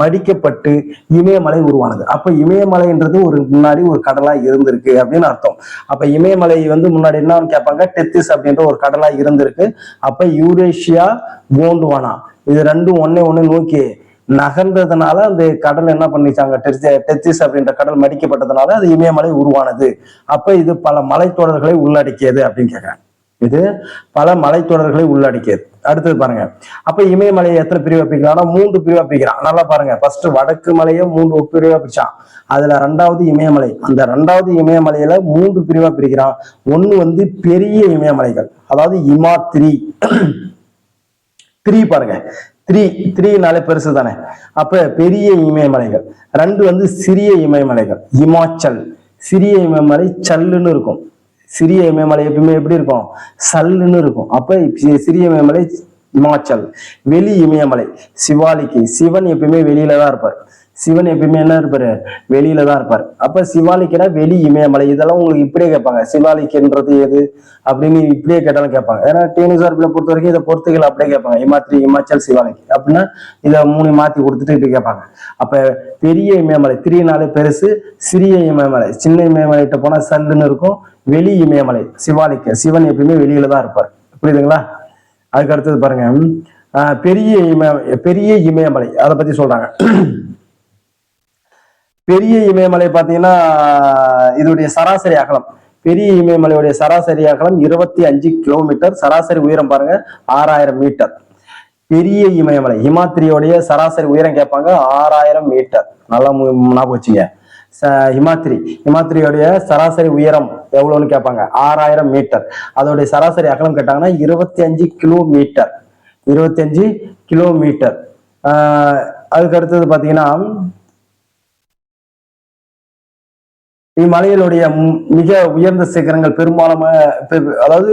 மடிக்கப்பட்டு இமயமலை உருவானது. அப்ப இமயமலைன்றது முன்னாடி ஒரு கடலா இருந்திருக்கு அப்படின்னு அர்த்தம். அப்ப இமயமலை வந்து முன்னாடி என்னன்னு கேட்பாங்க, டெத்திஸ் அப்படின்ற ஒரு கடலா இருந்திருக்கு. அப்ப யூரேஷியா, கோண்டுவானா இது ரெண்டும் ஒன்னே நோக்கி நகர்ந்ததுனால அந்த கடல் என்ன பண்ணிச்சாங்க, டெத்திஸ் அப்படின்ற கடல் மடிக்கப்பட்டதுனால அது இமயமலை உருவானது. அப்ப இது பல மலைத்தொடர்களை உள்ளடக்கியது அப்படின்னு கேட்கிறேன். இது பல மலைத்தொடர்களை உள்ளடக்கியது. அடுத்தது பாருங்க, அப்ப இமயமலையை எத்தனை பிரிவா பிரிக்கிறான், 3 பிரிவா பிரிக்கிறான். நல்லா பாருங்க, ஃபர்ஸ்ட் வடக்கு மலையை 3 பிரிவா பிரிச்சான். அதுல 2வது இமயமலை, அந்த 2வது இமயமலையில 3 பிரிவா பிரிக்கிறான். ஒண்ணு வந்து பெரிய இமயமலைகள், அதாவது இமாத்திரி. 3 பாருங்க, 3 பெருசு தானே. அப்ப பெரிய இமயமலைகள். 2 வந்து சிறிய இமயமலைகள், இமாச்சல். சிறிய இமயமலை சல்லுன்னு இருக்கும். சிறிய இமயமலை எப்பவுமே எப்படி இருக்கும், சல்லுன்னு இருக்கும். அப்ப சிறிய இமயமலை இமாச்சல். வெளி இமயமலை சிவாலிக்கு. சிவன் எப்பயுமே வெளியில தான் இருப்பார். சிவன் எப்பயுமே என்ன இருப்பாரு, வெளியில தான் இருப்பாரு. அப்ப சிவாலிக்குனா வெளி இமயமலை. இதெல்லாம் உங்களுக்கு இப்படியே கேட்பாங்க, சிவாலிக்குன்றது எது அப்படின்னு இப்படியே கேட்டாலும் கேட்பாங்க. ஏன்னா டிஎன்எஸ்ஆர்பில பொறுத்த வரைக்கும் இதை பொறுத்துகள் அப்படியே கேட்பாங்க, இமாச்சல், சிவாலிக்கு அப்படின்னா இதை 3 மாத்தி கொடுத்துட்டு இப்படி கேட்பாங்க. அப்ப பெரிய இமயமலை 3 பெருசு, சிறிய இமயமலை சின்ன இமயமலைகிட்ட போனா சல்லுன்னு இருக்கும். வெளி இமயமலை சிவாலிக்கு, சிவன் எப்பயுமே வெளியில தான் இருப்பார். புரியுதுங்களா? அதுக்கு அடுத்தது பாருங்க, பெரிய இமயமலை அதை பத்தி சொல்றாங்க. பெரிய இமயமலை பாத்தீங்கன்னா இதோடைய சராசரி அகலம், பெரிய இமயமலையுடைய சராசரி அகலம் 25 கிலோமீட்டர். சராசரி உயரம் பாருங்க 6000 மீட்டர். பெரிய இமயமலை ஹிமாத்திரியோடைய சராசரி உயரம் கேட்பாங்க 6000 மீட்டர். நல்லா ஞாபகம் வச்சுங்க. ஹிமாத்திரியோடைய சராசரி உயரம் எவ்வளவுன்னு கேட்பாங்க, 6000 மீட்டர். அதோடைய சராசரி அகலம் கேட்டாங்கன்னா 25 கிலோமீட்டர். 25 கிலோமீட்டர். அதுக்கு அடுத்தது பாத்தீங்கன்னா இம்மலையிலுடைய மிக உயர்ந்த சிகரங்கள் பெரும்பாலும் அதாவது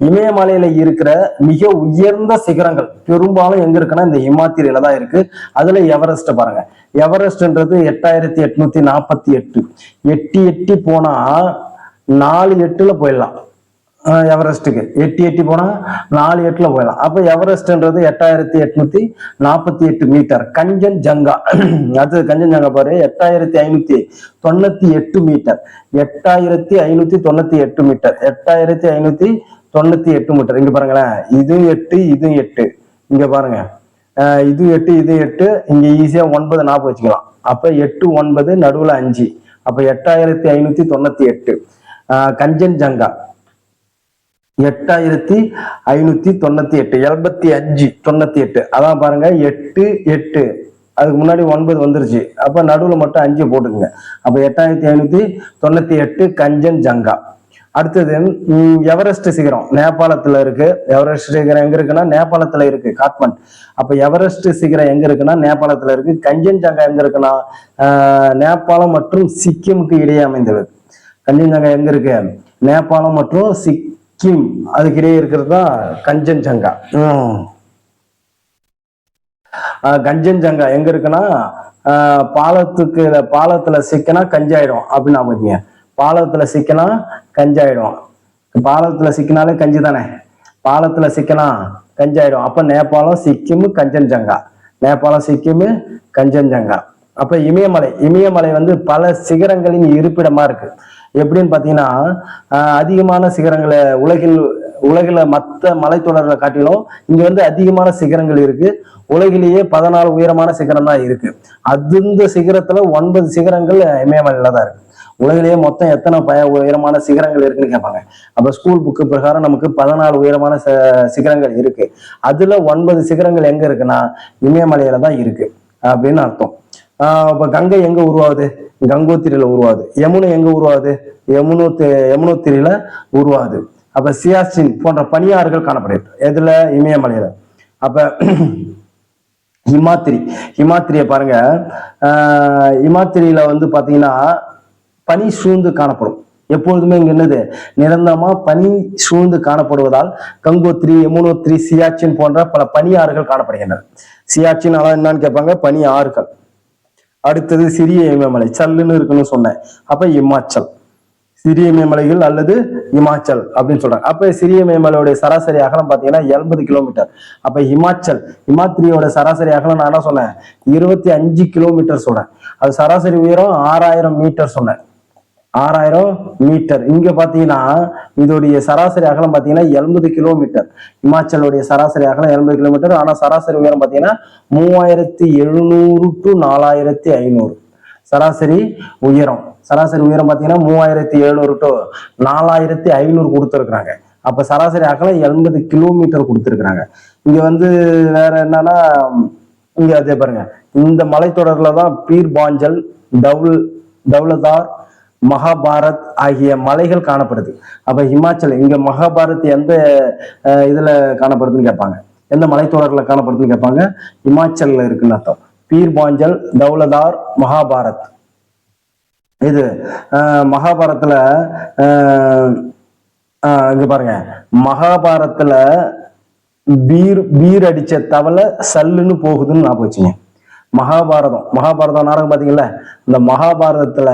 இமயமலையில இருக்கிற மிக உயர்ந்த சிகரங்கள் பெரும்பாலும் எங்க இருக்குன்னா இந்த இமாத்திரியில தான் இருக்கு. அதுல எவரெஸ்ட் பாருங்க, எவரெஸ்ட்ன்றது 8848 எட்டி எட்டி போனா 4-8ல போயிடலாம். எவரெஸ்ட்டுக்கு எட்டி போனா 4-8ல போயிடலாம். அப்ப எவரெஸ்ட்ன்றது 8848 மீட்டர். கஞ்சன் ஜங்கா அது கஞ்சன் ஜங்கா பாரு 8598 மீட்டர். 8598 மீட்டர். 8598 மீட்டர். இங்க பாருங்களேன், இதுவும் 8 இதுவும் 8. இங்க பாருங்க, இது 8 இது 8. இங்க ஈஸியா 9 ஞாபகம் வச்சுக்கலாம். அப்ப 8 9 நடுவுல 5. அப்ப 8598. கஞ்சன் ஜங்கா 8598 8598. அதான் பாருங்க 8 8. அதுக்கு முன்னாடி 9 வந்துருச்சு. அப்ப நடுவுல மட்டும் 5 போட்டுக்குங்க. அப்ப 8598 கஞ்சன் ஜங்கா. அடுத்தது எவரெஸ்ட் சிகரம் நேபாளத்துல இருக்கு. எவரெஸ்ட் சிகரம் எங்க இருக்குன்னா நேபாளத்துல இருக்கு, காட்மண்ட். அப்ப எவரெஸ்ட் சிகரம் எங்க இருக்குன்னா நேபாளத்துல இருக்கு. கஞ்சன் ஜங்கா எங்க இருக்குன்னா நேபாளம் மற்றும் சிக்கிமுக்கு இடையே அமைந்துள்ளது. கஞ்சன் ஜங்கா எங்க இருக்கு? நேபாளம் மற்றும் சிக்கிம் அதுக்கிடையே இருக்கிறது தான் கஞ்சன் ஜங்கா. கஞ்சன் ஜங்கா எங்க இருக்குன்னா பாலத்துல சிக்கினா கஞ்சாயிடும் அப்படின்னு பாத்தீங்க. பாலத்துல சிக்கினா கஞ்சாயிடும். பாலத்துல சிக்கினாலே கஞ்சி தானே, பாலத்துல சிக்கினா கஞ்சாயிடும். அப்ப நேபாளம் சிக்கிம் கஞ்சன் ஜங்கா, நேபாளம் சிக்கிம் கஞ்சன் ஜங்கா. அப்ப இமயமலை வந்து பல சிகரங்களின் இருப்பிடமா இருக்கு. எப்படின்னு பாத்தீங்கன்னா அதிகமான சிகரங்களை உலகில மற்ற மலைத்தொடர்களை காட்டிலும் இங்க வந்து அதிகமான சிகரங்கள் இருக்கு. உலகிலேயே 14 உயரமான சிகரம் தான் இருக்கு. இந்த சிகரத்துல 9 சிகரங்கள் இமயமலையில தான் இருக்கு. உலகிலேயே மொத்தம் எத்தனை உயரமான சிகரங்கள் இருக்குன்னு கேட்பாங்க. அப்ப ஸ்கூல் புக்கு பிரகாரம் நமக்கு 14 உயரமான சிகரங்கள் இருக்கு. அதுல 9 சிகரங்கள் எங்க இருக்குன்னா இமயமலையில தான் இருக்கு அப்படின்னு அர்த்தம். இப்ப கங்கை எங்க உருவாகுது? கங்கோத்திரியில உருவாகுது. யமுனை எங்க உருவாகுது? யமுனோத்திரியில உருவாகுது. அப்ப சியாச்சின் போன்ற பனியாறுகள் காணப்படுது எதுல? இமயமலையில. அப்ப ஹிமாத்திரிய பாருங்க, ஹிமாத்திரியில வந்து பாத்தீங்கன்னா பனி சூழ்ந்து காணப்படும். எப்பொழுதுமே இங்க என்னது நிரந்தரமா பனி சூழ்ந்து காணப்படுவதால் கங்கோத்திரி, யமுனோத்திரி, சியாச்சின் போன்ற பல பனியாறுகள் காணப்படுகின்றன. சியாச்சின் என்னன்னு கேட்பாங்க, பனி ஆறுகள். அடுத்தது சிறிய இமயமலை, சல்லுன்னு இருக்குன்னு சொன்னேன். அப்ப இமாச்சல், சிறிய இமயமலைகள் அல்லது இமாச்சல் அப்படின்னு சொல்றாங்க. அப்ப சிறிய இமயமலையோட சராசரி அகலம் பாத்தீங்கன்னா 80 கிலோமீட்டர். அப்ப இமாத்திரியோட சராசரி அகலம் நான் என்ன சொன்னேன்? 25 கிலோமீட்டர் சொன்னேன். அது சராசரி உயரம் 6000 மீட்டர் சொன்னேன். 6000 மீட்டர். இங்க பாத்தீங்கன்னா இதோடைய சராசரி அகலம் பாத்தீங்கன்னா 80 கிலோமீட்டர். இமாச்சலுடைய சராசரி அகலம் 80 கிலோமீட்டர். ஆனா சராசரி உயரம் பாத்தீங்கன்னா 3700 to 4500 சராசரி உயரம். சராசரி உயரம் பாத்தீங்கன்னா 3700 to 4500 கொடுத்துருக்குறாங்க. அப்ப சராசரி அகலம் 80 கிலோமீட்டர் கொடுத்துருக்குறாங்க. இங்க வந்து வேற என்னன்னா இங்க அதே பாருங்க, இந்த மலைத்தொடர்ல தான் பீர் பாஞ்சல், தௌலதார், மகாபாரத் ஆகிய மலைகள் காணப்படுது. அப்ப ஹிமாச்சல் இங்க மகாபாரத் எந்த இதுல காணப்படுதுன்னு கேட்பாங்க, எந்த மலைத்தொடர்ல காணப்படுதுன்னு கேட்பாங்க. ஹிமாச்சல்ல இருக்குன்னு அர்த்தம். பீர் பாஞ்சல், தௌலதார், மகாபாரத். இது மகாபாரத்துல இங்க பாருங்க, மகாபாரத்துல பீர் அடிச்ச தவளை சல்லுன்னு போகுதுன்னு நான் போச்சுங்க. மகாபாரதம் நாடகம் பாத்தீங்கல்ல, இந்த மகாபாரதத்துல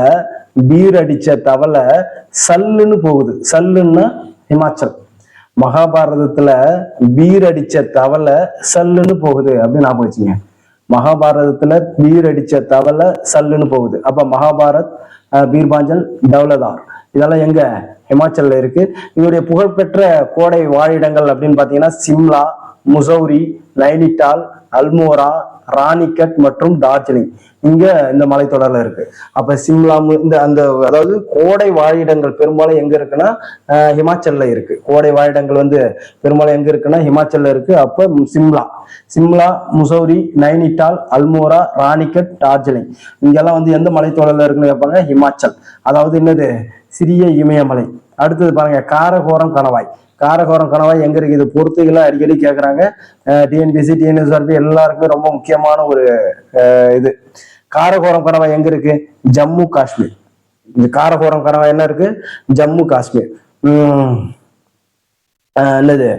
பீர் அடிச்ச தவளை சல்லுன்னு போகுது. சல்லுன்னா ஹிமாச்சல். மகாபாரதத்துல பீர் அடிச்ச தவளை சல்லுன்னு போகுது அப்படின்னு நான் போச்சுங்க. மகாபாரதத்துல பீர் அடிச்ச தவளை சல்லுன்னு போகுது. அப்ப மகாபாரத், பீர்பாஞ்சல், தௌலதார் இதெல்லாம் எங்க? ஹிமாச்சல்ல இருக்கு. இதோடைய புகழ்பெற்ற கோடை வாழிடங்கள் அப்படின்னு பாத்தீங்கன்னா சிம்லா, முசௌரி, நைனிடால், அல்மோரா, ராணிகட் மற்றும் டார்ஜிலிங் இங்க இந்த மலைத்தொடர்ல இருக்கு. அப்ப சிம்லா அதாவது கோடை வாழிடங்கள் பெரும்பாலும் எங்க இருக்குன்னா ஹிமாச்சல்ல இருக்கு. கோடை வாழிடங்கள் வந்து பெரும்பாலும் எங்க இருக்குன்னா ஹிமாச்சல்ல இருக்கு. அப்ப சிம்லா, முசௌரி, நைனிடால், அல்மோரா, ராணிகட், டார்ஜிலிங் இங்கெல்லாம் வந்து எந்த மலைத்தொடர்ல இருக்குன்னு கேட்பாங்க? ஹிமாச்சல். அதாவது என்னது? சிறிய இமயமலை. அடுத்தது பாருங்க காரகோரம் கணவாய். காரகோரம் கணவாய் எங்க இருக்கு? இது பொறுத்துகளை அடிக்கடி கேட்கறாங்க. டிஎன்பிசி டிஎன்எஸ்ஆர்பி எல்லாருக்குமே ரொம்ப முக்கியமான ஒரு இது. காரகோரம் கணவாய் எங்க இருக்கு? ஜம்மு காஷ்மீர். இந்த காரகோரம் கணவாய் என்ன இருக்கு? ஜம்மு காஷ்மீர். என்னது?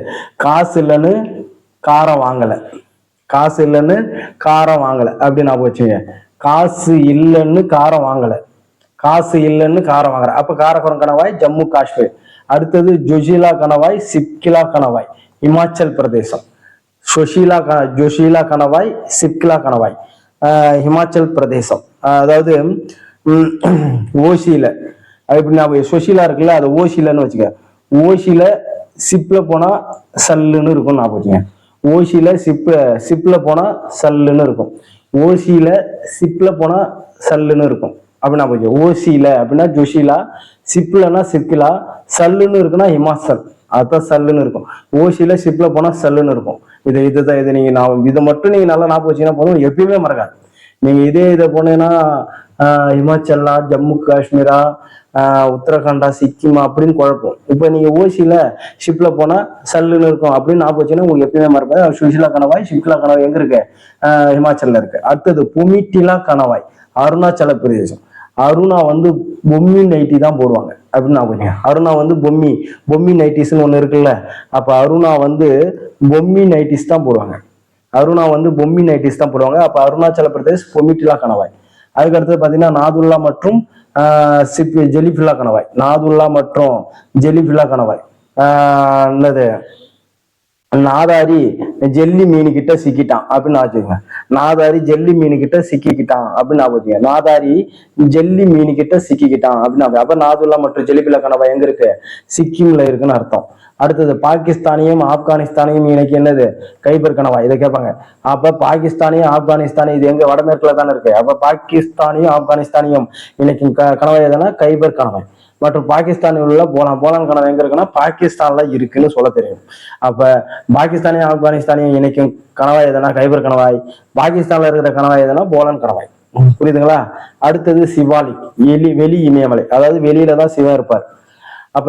காசு இல்லைன்னு காரம் வாங்கல, காசு இல்லைன்னு காரம் வாங்கல அப்படின்னு நான் வச்சுங்க. காசு இல்லைன்னு காரம் வாங்கல, காசு இல்லைன்னு காரம் வாங்குற. அப்ப காரகோரம் கணவாய் ஜம்மு காஷ்மீர். அடுத்தது ஜொஷிலா கணவாய் சிப்கிலா கணவாய் இமாச்சல் பிரதேசம். ஜொஷிலா கணவாய் சிப்கிலா கணவாய் ஹிமாச்சல் பிரதேசம். அதாவது ஓசியில இப்படி நான் சுஷீலா இருக்குல்ல, அது ஓசிலன்னு வச்சுக்க. ஓசியில சிப்ல போனா சல்லுன்னு இருக்கும் நான் வச்சுங்க. ஓசியில சிப்ல போனா சல்லுன்னு இருக்கும். ஓசியில சிப்ல போனா சல்லுன்னு இருக்கும் அப்படின்னா போச்சு. ஓசியில அப்படின்னா ஜொஷிலா, சிப்லன்னா சிப்கிலா, சல்லுன்னு இருக்குன்னா ஹிமாச்சல், அதுதான் சல்லுன்னு இருக்கும். ஓசியில சிப்ல போனா சல்லுன்னு இருக்கும். இதுதான் இது. நீங்க இதை மட்டும் நீங்க நல்லா ஞாபகம் வச்சீங்கன்னா போதும், எப்பயுமே மறக்காது. நீங்க இதை போனீங்கன்னா ஹிமாச்சலா, ஜம்மு காஷ்மீரா, உத்தரகாண்டா, சிக்கிமா அப்படின்னு குழப்பம். இப்ப நீங்க ஓசியில ஷிப்ல போனா சல்லுன்னு இருக்கும் அப்படின்னு ஞாபகம் வச்சுன்னா உங்களுக்கு எப்பயுமே மறக்காது. சுஷிலா கணவாய் ஷிப்கிலா கணவாய் எங்க இருக்கு? ஹிமாச்சல்ல இருக்கு. அடுத்தது புமிட்டிலா கணவாய் அருணாச்சல பிரதேசம். அருணா வந்து பொம்மி நைட்டி தான் போடுவாங்க அப்படின்னு நான் அருணா வந்து பொம்மி நைட்டிஸ்ன்னு ஒண்ணு இருக்குல்ல, அப்ப அருணா வந்து பொம்மி நைட்டிஸ் தான் போடுவாங்க. அருணா வந்து பொம்மி நைட்டிஸ் தான் போடுவாங்க. அப்ப அருணாச்சல பிரதேஷ் பொமிட்டிலா கணவாய். அதுக்கு அடுத்தது பாத்தீங்கன்னா நாதுல்லா மற்றும் ஜெலிஃபில்லா கணவாய். நாதுல்லா மற்றும் ஜெலிஃபில்லா கணவாய். என்னது? நாதாரி ஜெல்லி மீன் கிட்ட சிக்கிட்டான் அப்படின்னு ஆச்சுங்க. நாதாரி ஜெல்லி மீன் கிட்ட சிக்கிக்கிட்டான் அப்படின்னு ஆகுதுங்க. நாதாரி ஜெல்லி மீன் கிட்ட சிக்கிக்கிட்டான் அப்படின்னு. அப்ப நாதுல்லா மற்றும் ஜெலிஃபில்லா கணவாய் எங்க இருக்கு? சிக்கிம்ல இருக்குன்னு அர்த்தம். அடுத்தது பாகிஸ்தானியும் ஆப்கானிஸ்தானியும் இன்னைக்கு என்னது? கைபர் கணவாய். இதை கேட்பாங்க. அப்ப பாகிஸ்தானியும் ஆப்கானிஸ்தானியும் இது எங்க? வடமேற்குல தானே இருக்கு. அப்ப பாகிஸ்தானியும் ஆப்கானிஸ்தானியும் இன்னைக்கு கணவாய் எதுனா கைபர் கணவாய். மற்றும் பாகிஸ்தானில் உள்ள போலான் கணவாய் எங்க இருக்குன்னா பாகிஸ்தான்ல இருக்குன்னு சொல்ல தெரியும். அப்ப பாகிஸ்தானியும் ஆப்கானிஸ்தானியும் இணைக்கும் கணவாய் எதுனா கைபர் கணவாய். பாகிஸ்தான்ல இருக்கிற கணவாய் எதுனா போலான் கணவாய். புரியுதுங்களா? அடுத்தது சிவாலிக் வெளி இமயமலை. அதாவது வெளியில தான் சிவன் இருப்பார். அப்ப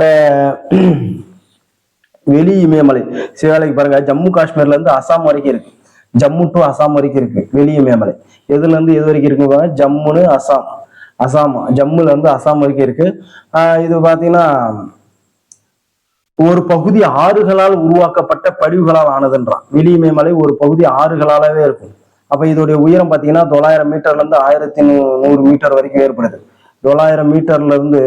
வெளி இமயமலை சிவாலிக் பாருங்க, ஜம்மு காஷ்மீர்ல இருந்து அசாம் வரைக்கும் இருக்கு. ஜம்மு டு அசாம் வரைக்கும் இருக்கு வெளி இமயமலை. எதுல இருந்து எது வரைக்கும் இருக்கு? ஜம்முன்னு அசாம் ஜம்முல இருந்து அசாம் வரைக்கும் இருக்கு. இது பாத்தீங்கன்னா ஒரு பகுதி ஆறுகளால் உருவாக்கப்பட்ட படிவுகளால் ஆனதுன்றான். வெளி இமயமலை ஒரு பகுதி ஆறுகளாலவே இருக்கும். அப்ப இதோடைய உயரம் பாத்தீங்கன்னா 900 மீட்டர்ல இருந்து 1100 மீட்டர் வரைக்கும் வேறுபடுது. 900 மீட்டர்ல இருந்து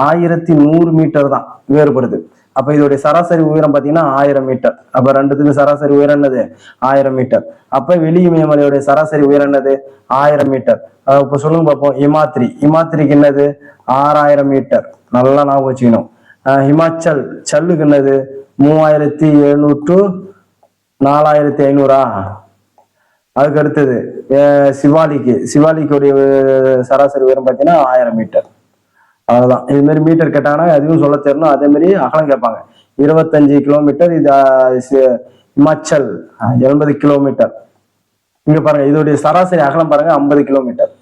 1100 மீட்டர் தான் வேறுபடுது. அப்ப இதோடைய சராசரி உயரம் பாத்தீங்கன்னா 1000 மீட்டர். அப்ப ரெண்டுத்துக்கு சராசரி உயரம் என்னது? 1000 மீட்டர். அப்ப வெளி இமயமலையுடைய சராசரி உயரம் என்னது? 1000 மீட்டர். இப்ப சொல்லுங்க பார்ப்போம். இமாத்திரிக்கு என்னது? 6000 மீட்டர். நல்லா ஞாபகம் வச்சுக்கணும். ஹிமாச்சல் சல்லுக்கு என்னது? 3700 டு 4500. அதுக்கு அடுத்தது சிவாலிக்குடைய சராசரி உயரம் பார்த்தீங்கன்னா 1000 மீட்டர். அவ்வளவுதான். இது மாதிரி மீட்டர் கேட்டாங்கன்னா அதுவும் சொல்ல தெரியணும். அதே மாதிரி அகலம் கேட்பாங்க. 25 கிலோமீட்டர். இது இமாச்சல் 80 கிலோமீட்டர். இங்க பாருங்க, இதோடைய சராசரி அகலம் பாருங்க 50 கிலோமீட்டர்.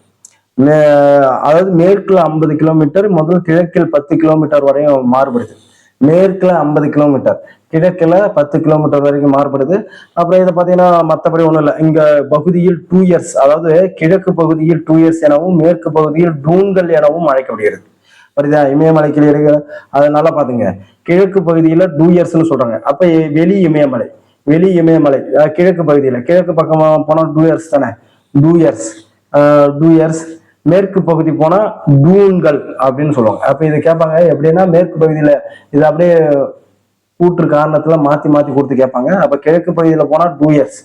அதாவது மேற்குல 50 கிலோமீட்டர், முதல் கிழக்கில் 10 கிலோமீட்டர் வரையும் மாறுபடுது. மேற்குல 50 கிலோமீட்டர், கிழக்குல 10 கிலோமீட்டர் வரைக்கும் மாறுபடுது. அப்புறம் இதை பார்த்தீங்கன்னா மற்றபடி ஒன்றும் இல்லை. இங்க பகுதியில் 2 இயர்ஸ், அதாவது கிழக்கு பகுதியில் 2 இயர்ஸ் எனவும் மேற்கு பகுதியில் டூன்கள் எனவும் அழைக்கப்படுகிறது. புரியுதா? இமயமலைக்கு இருக்கிற அதனால பாத்துங்க, கிழக்கு பகுதியில 2 இயர்ஸ்ன்னு சொல்றாங்க. அப்ப வெளி இமயமலை கிழக்கு பகுதியில, கிழக்கு பக்கமா போனா 2 இயர்ஸ் தானே, 2 இயர்ஸ். மேற்கு பகுதி போனா டூன்கள் அப்படின்னு சொல்லுவாங்க. அப்ப இதை கேட்பாங்க எப்படின்னா, மேற்கு பகுதியில இது அப்படியே கூற்று காரணத்துல மாத்தி கொடுத்து கேட்பாங்க. அப்ப கிழக்கு பகுதியில போனா 2 இயர்ஸ்,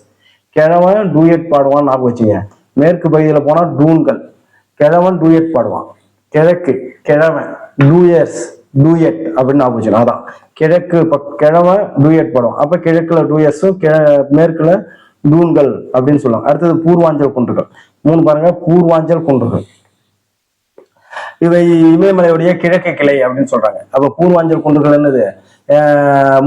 கிழவன் டூயட் பாடுவான்னு ஞாபகம் வச்சுங்க. மேற்கு பகுதியில போனா டூன்கள், கிழவன் டூயட் பாடுவான். கிழவன் டூயட் அப்படின்னு ஞாபகம் வச்சுக்கணும். அதான் கிழவன் டூயட் பாடுவான். அப்ப கிழக்குல 2 இயர்ஸும் மேற்குல டூன்கள் அப்படின்னு சொல்லுவாங்க. அடுத்தது பூர்வாஞ்சல் குன்றுகள். 3 பாருங்க, பூர்வாஞ்சல் குன்றுகள். இவை இமயமலையுடைய கிழக்கு கிளை அப்படின்னு சொல்றாங்க. அப்ப பூர்வாஞ்சல் குன்றுகள் என்னது?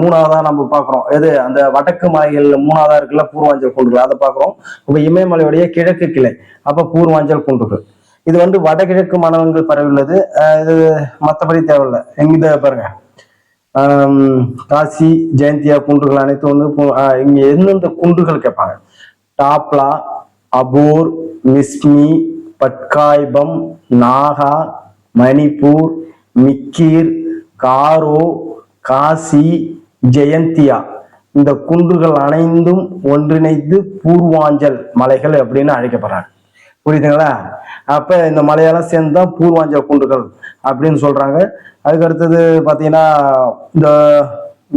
3வதா நம்ம பாக்குறோம். எது? அந்த வடக்கு மலைகள் 3வதா இருக்குல்ல பூர்வாஞ்சல் குன்றுகள், அதை பாக்குறோம். இப்ப இமயமலையுடைய கிழக்கு கிளை. அப்ப பூர்வாஞ்சல் குன்றுகள். இது வந்து வடகிழக்கு மாநிலங்கள் பரவியுள்ளது. இது மற்றபடி தேவையில்லை. எங்க பாருங்க, காசி ஜெயந்தியா குன்றுகள் அனைத்தும் வந்து இங்க எந்தெந்த குன்றுகள் கேட்பாங்க. டாப்லா, அபோர், மிஸ்மி, பட்காய்பம், நாகா, மணிப்பூர், மிக்கீர், காரோ, காசி, ஜெயந்தியா இந்த குன்றுகள் அனைந்தும் ஒன்றிணைந்து பூர்வாஞ்சல் மலைகள் அப்படின்னு அழைக்கப்படுறாங்க. புரியுதுங்களா? அப்ப இந்த மலையெல்லாம் சேர்ந்துதான் பூர்வாஞ்சல் குன்றுகள் அப்படின்னு சொல்றாங்க. அதுக்கு அடுத்தது பாத்தீங்கன்னா இந்த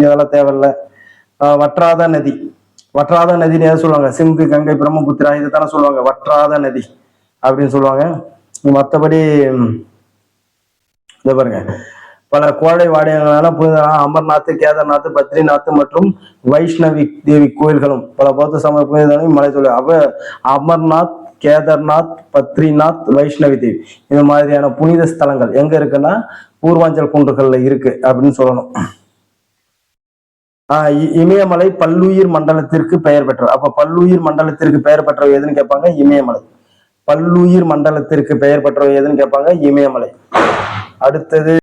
இதெல்லாம் தேவையில்லை. வற்றாத நதி, வற்றாத நதினு எதை சொல்லுவாங்க? சிந்து, கங்கை, பிரம்மபுத்திரா இதைத்தானே சொல்லுவாங்க வற்றாத நதி அப்படின்னு சொல்லுவாங்க. மற்றபடி இதை பாருங்க, பல கோடை வாடியங்களான அமர்நாத், கேதார்நாத், பத்ரிநாத் மற்றும் வைஷ்ணவி தேவி கோயில்களும் பல பௌத்த சமய புனிதர்களையும் மலை சொல்லு. அப்ப அமர்நாத், கேதார்நாத், பத்ரிநாத், வைஷ்ணவி தேவி இந்த மாதிரியான புனித ஸ்தலங்கள் எங்க இருக்குன்னா பூர்வாஞ்சல் குன்றுகள்ல இருக்கு அப்படின்னு சொல்லணும். இமயமலை பல்லுயிர் மண்டலத்திற்கு பெயர் பெற்றது. அப்ப பல்லுயிர் மண்டலத்திற்கு பெயர் பெற்றவை எதுன்னு கேட்பாங்க? இமயமலை. பல்லுயிர் மண்டலத்திற்கு பெயர் பெற்றவை எதுன்னு கேட்பாங்க? இமயமலை. அடுத்தது